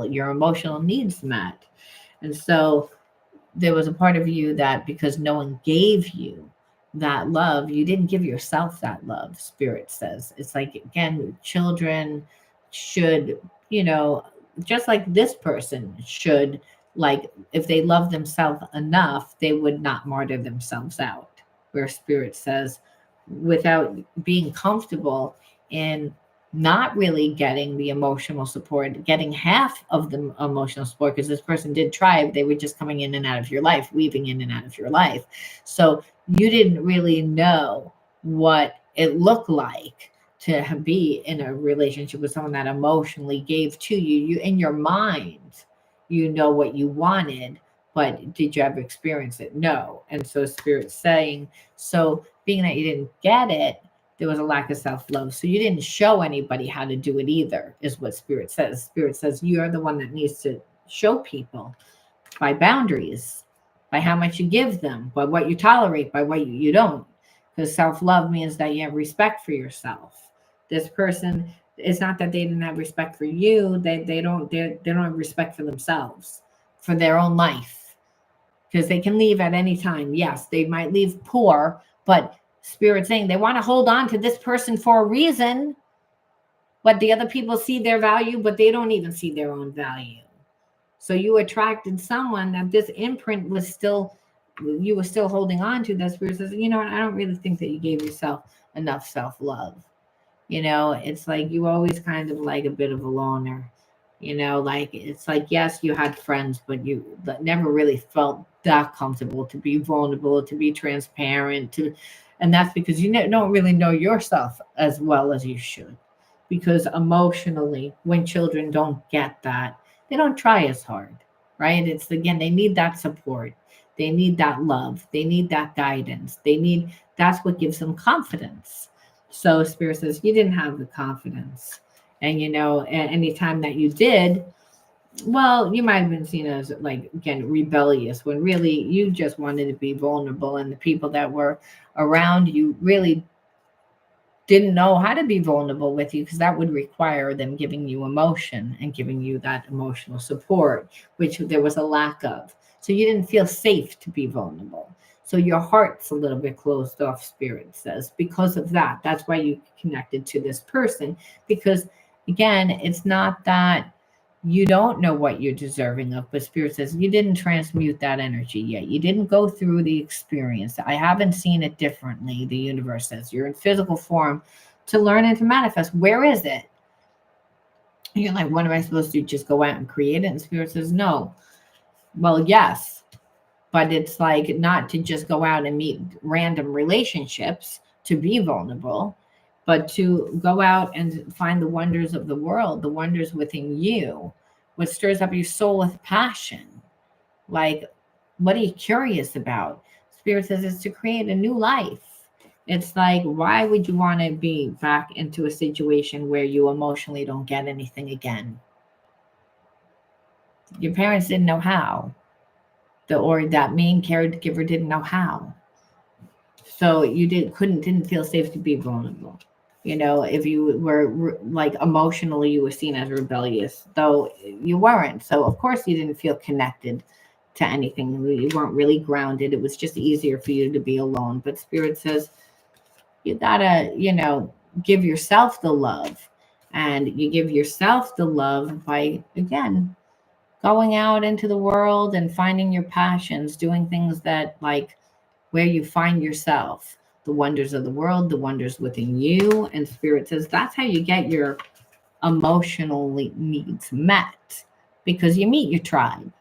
your emotional needs met. And so there was a part of you that because no one gave you that love, you didn't give yourself that love, Spirit says. It's like, again, children should, just like this person should, like, if they love themselves enough, they would not martyr themselves out. Where Spirit says, without being comfortable in not really getting the emotional support, getting half of the emotional support, because this person did try, they were just coming in and out of your life, weaving in and out of your life. So you didn't really know what it looked like to be in a relationship with someone that emotionally gave to you. You, in your mind, you know what you wanted, but did you ever experience it? No. And so Spirit's saying, so being that you didn't get it, there was a lack of self-love. So you didn't show anybody how to do it either, is what Spirit says. Spirit says you're the one that needs to show people by boundaries, by how much you give them, by what you tolerate, by what you don't. Because self-love means that you have respect for yourself. This person, it's not that they didn't have respect for you. They don't have respect for themselves, for their own life. Because they can leave at any time. Yes, they might leave poor, but Spirit saying they want to hold on to this person for a reason, but the other people see their value, but they don't even see their own value. So you attracted someone that this imprint was still, you were still holding on to. That Spirit says, I don't really think that you gave yourself enough self-love. It's like you always kind of like a bit of a loner. Like it's like, yes, you had friends, but you never really felt that comfortable to be vulnerable, to be transparent, and that's because you don't really know yourself as well as you should. Because emotionally, when children don't get that, they don't try as hard, right? It's again, they need that support. They need that love. They need that guidance. That's what gives them confidence. So Spirit says, you didn't have the confidence. And, anytime that you did, well, you might have been seen as, like, again, rebellious, when really you just wanted to be vulnerable, and the people that were around you really didn't know how to be vulnerable with you, because that would require them giving you emotion and giving you that emotional support, which there was a lack of. So you didn't feel safe to be vulnerable. So your heart's a little bit closed off, Spirit says, because of that. That's why you connected to this person, because again, it's not that you don't know what you're deserving of, but Spirit says you didn't transmute that energy yet. You didn't go through the experience. I haven't seen it differently. The universe says you're in physical form to learn and to manifest. Where is it? You're like, what am I supposed to do? Just go out and create it? And Spirit says, no. Well, yes, but it's like not to just go out and meet random relationships to be vulnerable, but to go out and find the wonders of the world, the wonders within you, what stirs up your soul with passion. Like, what are you curious about? Spirit says it's to create a new life. It's like, why would you want to be back into a situation where you emotionally don't get anything again? Your parents didn't know how, or that main caregiver didn't know how. So you didn't feel safe to be vulnerable. If you were like emotionally, you were seen as rebellious, though you weren't. So of course you didn't feel connected to anything. You weren't really grounded. It was just easier for you to be alone. But Spirit says you gotta, give yourself the love. And you give yourself the love by, again, going out into the world and finding your passions, doing things that, like, where you find yourself, the wonders of the world, the wonders within you. And Spirit says that's how you get your emotional needs met, because you meet your tribe.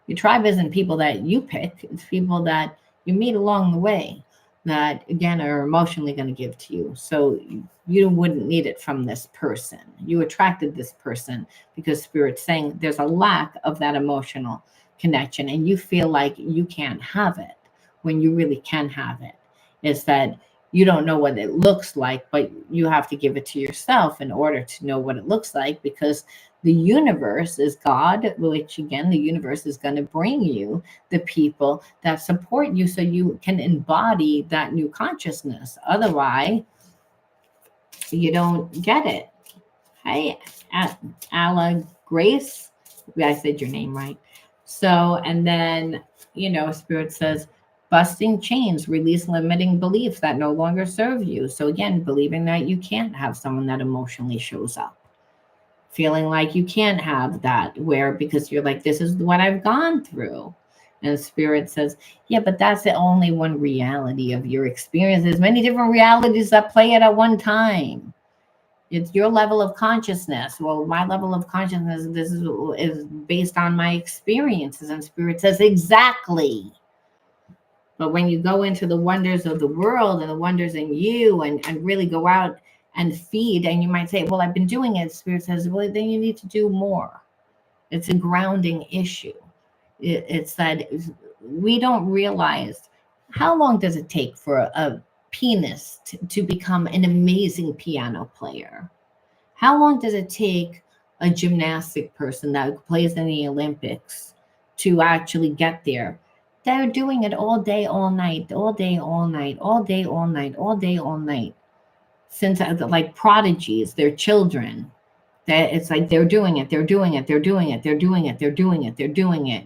Your tribe isn't people that you pick, it's people that you meet along the way that, again, are emotionally going to give to you. So you wouldn't need it from this person. You attracted this person because Spirit's saying there's a lack of that emotional connection, and you feel like you can't have it when you really can have it. Is that you don't know what it looks like, but you have to give it to yourself in order to know what it looks like, because the universe is God, which, again, the universe is going to bring you the people that support you so you can embody that new consciousness. Otherwise, you don't get it. Hey, Ala Grace, I said your name right. So, and then, Spirit says, busting chains, release limiting beliefs that no longer serve you. So again, believing that you can't have someone that emotionally shows up. Feeling like you can't have that, because you're like, this is what I've gone through. And Spirit says, yeah, but that's the only one reality of your experience. There's many different realities that play it at one time. It's your level of consciousness. Well, my level of consciousness, this is based on my experiences. And Spirit says, exactly. But when you go into the wonders of the world and the wonders in you, and really go out and feed, and you might say, well, I've been doing it. Spirit says, well, then you need to do more. It's a grounding issue. It's that we don't realize, how long does it take for a pianist to become an amazing piano player? How long does it take a gymnastic person that plays in the Olympics to actually get there? They're doing it all day, all night, all day, all night, all day, all night, all day, all night. Since, like prodigies, they're children. That it's like they're doing it, they're doing it, they're doing it, they're doing it, they're doing it, they're doing it.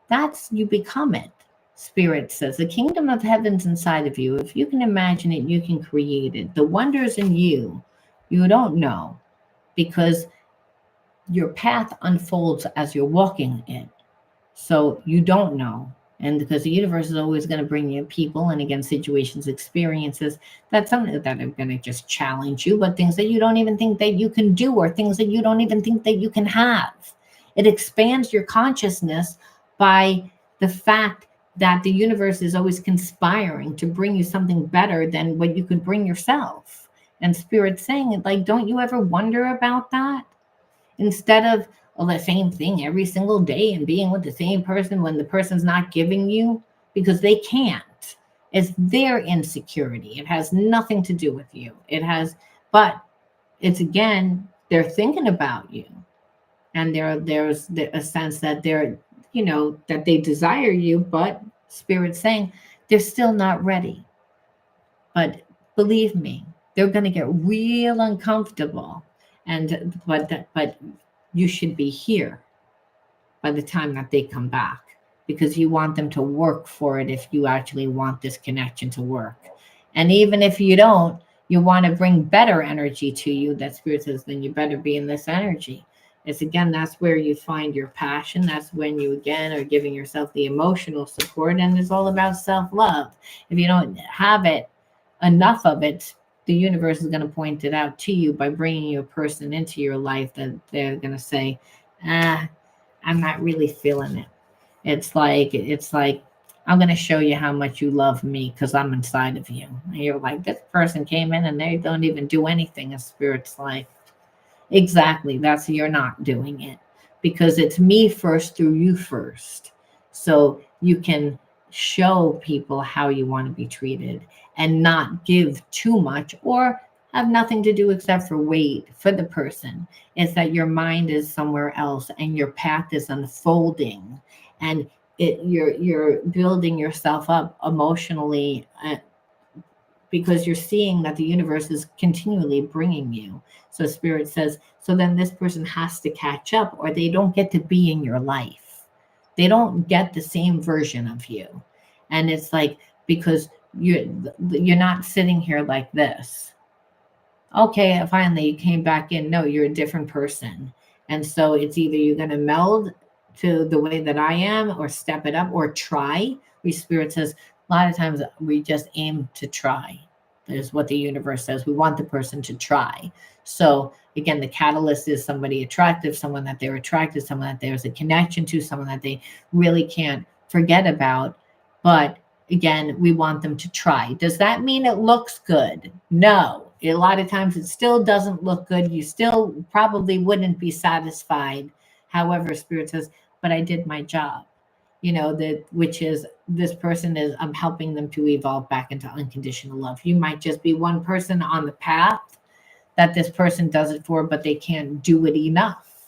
That's, you become it. Spirit says the kingdom of heaven's inside of you. If you can imagine it, you can create it. The wonders in you, you don't know, because your path unfolds as you're walking it. So you don't know. And because the universe is always going to bring you people, and again, situations, experiences, that's something that are going to just challenge you, but things that you don't even think that you can do, or things that you don't even think that you can have. It expands your consciousness by the fact that the universe is always conspiring to bring you something better than what you could bring yourself. And Spirit's saying, like, don't you ever wonder about that? Instead of the same thing every single day and being with the same person when the person's not giving you, because they can't. It's their insecurity. It has nothing to do with you. But it's, again, they're thinking about you. And there's a sense that they're, that they desire you, but Spirit's saying they're still not ready. But believe me, they're going to get real uncomfortable. But you should be here by the time that they come back, because you want them to work for it if you actually want this connection to work. And even if you don't, you want to bring better energy to you. That Spirit says, then you better be in this energy. It's again, that's where you find your passion. That's when you again are giving yourself the emotional support. And it's all about self-love. If you don't have it, enough of it, the universe is going to point it out to you by bringing you a person into your life that they're going to say, I'm not really feeling it. It's like I'm going to show you how much you love me because I'm inside of you. And you're like, this person came in and they don't even do anything. And Spirit's like, exactly, that's, you're not doing it because it's me first through you first. So you can show people how you want to be treated and not give too much or have nothing to do except for wait for the person. It's that your mind is somewhere else and your path is unfolding, and you're building yourself up emotionally because you're seeing that the universe is continually bringing you. So Spirit says, so then this person has to catch up or they don't get to be in your life. They don't get the same version of you. And it's like, because you're not sitting here like this. Okay, finally you came back in. No, you're a different person. And so it's either you're going to meld to the way that I am or step it up or try. Spirit says, a lot of times we just aim to try. Is what the universe says. We want the person to try. So again, the catalyst is somebody attractive, someone that they're attracted, someone that there's a connection to, someone that they really can't forget about. But again, we want them to try. Does that mean it looks good? No. A lot of times it still doesn't look good. You still probably wouldn't be satisfied. However, Spirit says, but I did my job. Which is this person is, I'm helping them to evolve back into unconditional love. You might just be one person on the path that this person does it for, but they can't do it enough.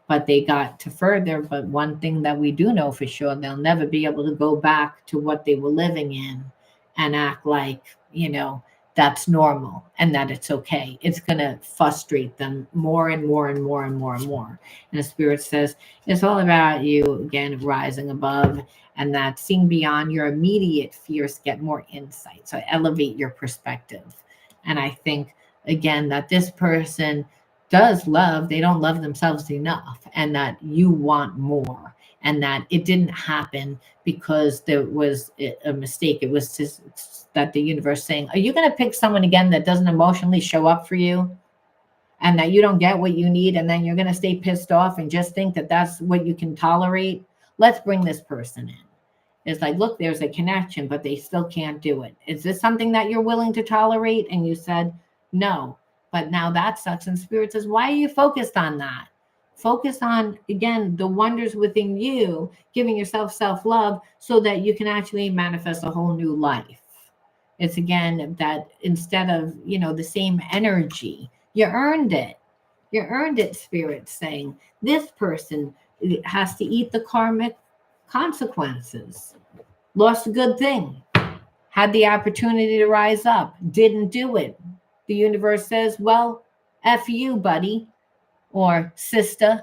But they got to further. But one thing that we do know for sure, they'll never be able to go back to what they were living in and act like, that's normal and that it's okay. It's going to frustrate them more and more and more and more and more. And the Spirit says, it's all about you, again, rising above and that seeing beyond your immediate fears, get more insight. So elevate your perspective. And I think, again, that this person does love, they don't love themselves enough, and that you want more. And that it didn't happen because there was a mistake. It was just that the universe saying, are you going to pick someone again that doesn't emotionally show up for you and that you don't get what you need? And then you're going to stay pissed off and just think that that's what you can tolerate. Let's bring this person in. It's like, look, there's a connection, but they still can't do it. Is this something that you're willing to tolerate? And you said, no, but now that sucks. And Spirit says, why are you focused on that? Focus on, again, the wonders within you, giving yourself self-love so that you can actually manifest a whole new life. It's again that instead of, the same energy, you earned it. You earned it, Spirit saying this person has to eat the karmic consequences. Lost a good thing. Had the opportunity to rise up. Didn't do it. The universe says, well, F you, buddy. Or sister,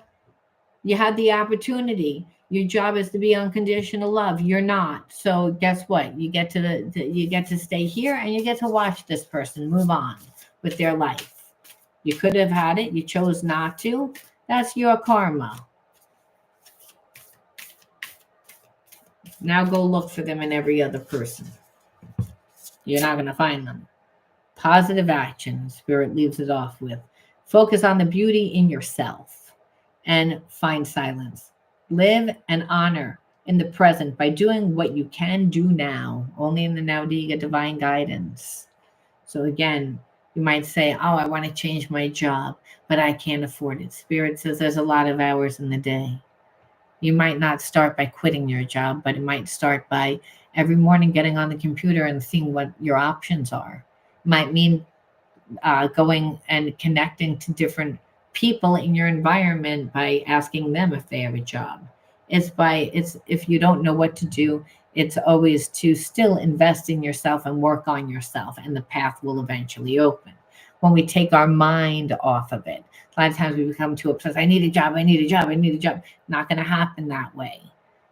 you had the opportunity. Your job is to be unconditional love. You're not. So guess what? You get to stay here and you get to watch this person move on with their life. You could have had it. You chose not to. That's your karma. Now go look for them in every other person. You're not going to find them. Positive action, Spirit leaves it off with. Focus on the beauty in yourself and find silence. Live and honor in the present by doing what you can do now. Only in the now do you get divine guidance. So again, you might say, oh, I want to change my job, but I can't afford it. Spirit says there's a lot of hours in the day. You might not start by quitting your job, but it might start by every morning getting on the computer and seeing what your options are. It might mean going and connecting to different people in your environment by asking them if they have a job. It's if you don't know what to do, it's always to still invest in yourself and work on yourself, and the path will eventually open. When we take our mind off of it, a lot of times we become too obsessed. I need a job, I need a job, I need a job. Not going to happen that way.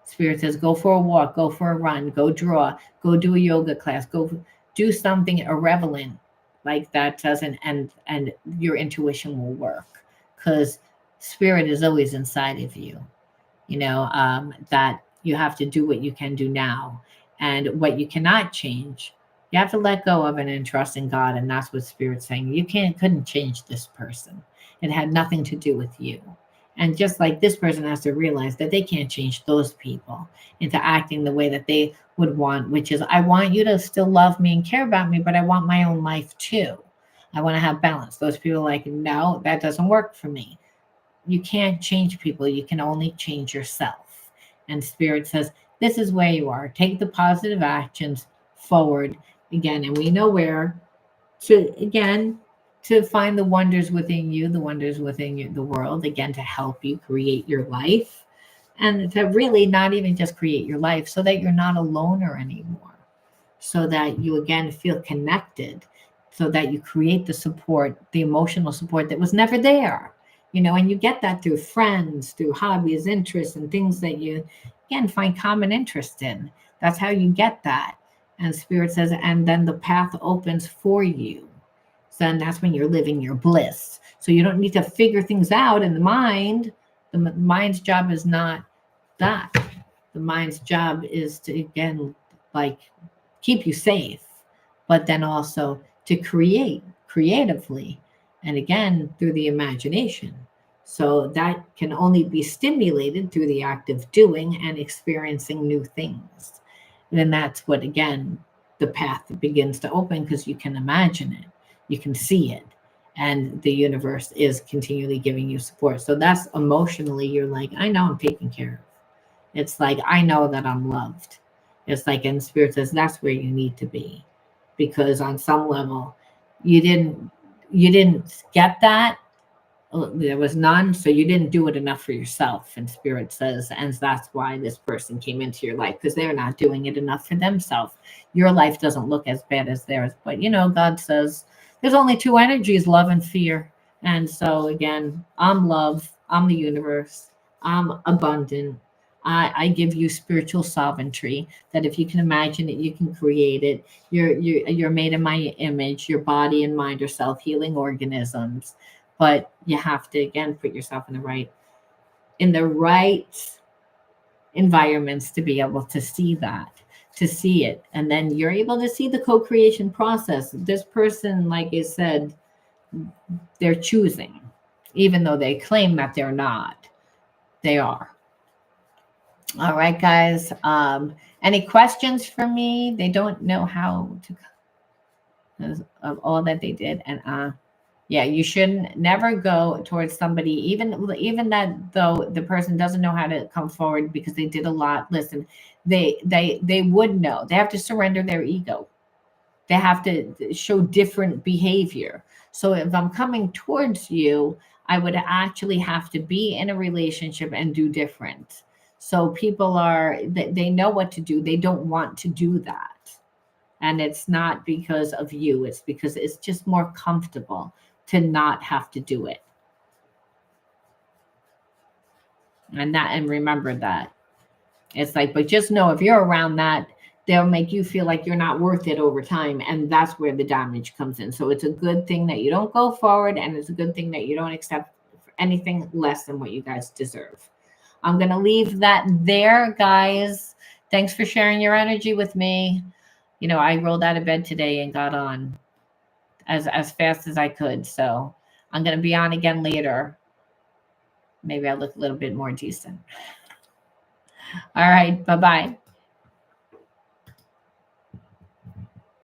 Spirit says, go for a walk, go for a run, go draw, go do a yoga class, go do something irrelevant like that doesn't, and your intuition will work, because spirit is always inside of you. That you have to do what you can do now, and what you cannot change, you have to let go of it and trust in God. And that's what spirit's saying. You couldn't change this person. It had nothing to do with you. And just like this person has to realize that they can't change those people into acting the way that they would want, which is, I want you to still love me and care about me, but I want my own life too. I want to have balance. Those people are like, no, that doesn't work for me. You can't change people. You can only change yourself. And spirit says, this is where you are. Take the positive actions forward again. And we know where to find the wonders within you, the wonders within you, the world, again, to help you create your life, and to really not even just create your life, so that you're not a loner anymore, so that you again feel connected, so that you create the support, the emotional support that was never there. And you get that through friends, through hobbies, interests, and things that you, again, find common interest in. That's how you get that. And spirit says, and then the path opens for you. So then that's when you're living your bliss. So you don't need to figure things out in the mind. The mind's job is not that. The mind's job is to, again, like, keep you safe, but then also to create creatively, and again, through the imagination. So that can only be stimulated through the act of doing and experiencing new things. And then that's what, again, the path begins to open, because you can imagine it, you can see it, and the universe is continually giving you support. So that's emotionally, you're like, I know I'm taken care of. It's like, I know that I'm loved. It's like, and spirit says, that's where you need to be, because on some level, you didn't get that. There was none, so you didn't do it enough for yourself. And spirit says, and that's why this person came into your life, because they're not doing it enough for themselves. Your life doesn't look as bad as theirs, but God says there's only two energies, love and fear. And so again, I'm love, I'm the universe, I'm abundant. I give you spiritual sovereignty, that if you can imagine it, you can create it. You're made in my image. Your body and mind are self-healing organisms, but you have to, again, put yourself in the right environments to be able to see that, to see it. And then you're able to see the co-creation process. This person, like I said, they're choosing, even though they claim that they're not, they are. All right, guys. Any questions for me? They don't know how to, of all that they did. And yeah, you shouldn't never go towards somebody, even that though the person doesn't know how to come forward because they did a lot. Listen, they would know. They have to surrender their ego. They have to show different behavior. So if I'm coming towards you, I would actually have to be in a relationship and do different. So people they know what to do. They don't want to do that. And it's not because of you. It's because it's just more comfortable to not have to do it. And remember that. It's like, but just know if you're around that, they'll make you feel like you're not worth it over time. And that's where the damage comes in. So it's a good thing that you don't go forward. And it's a good thing that you don't accept anything less than what you guys deserve. I'm going to leave that there, guys. Thanks for sharing your energy with me. I rolled out of bed today and got on as fast as I could. So I'm going to be on again later. Maybe I'll look a little bit more decent. All right. Bye-bye.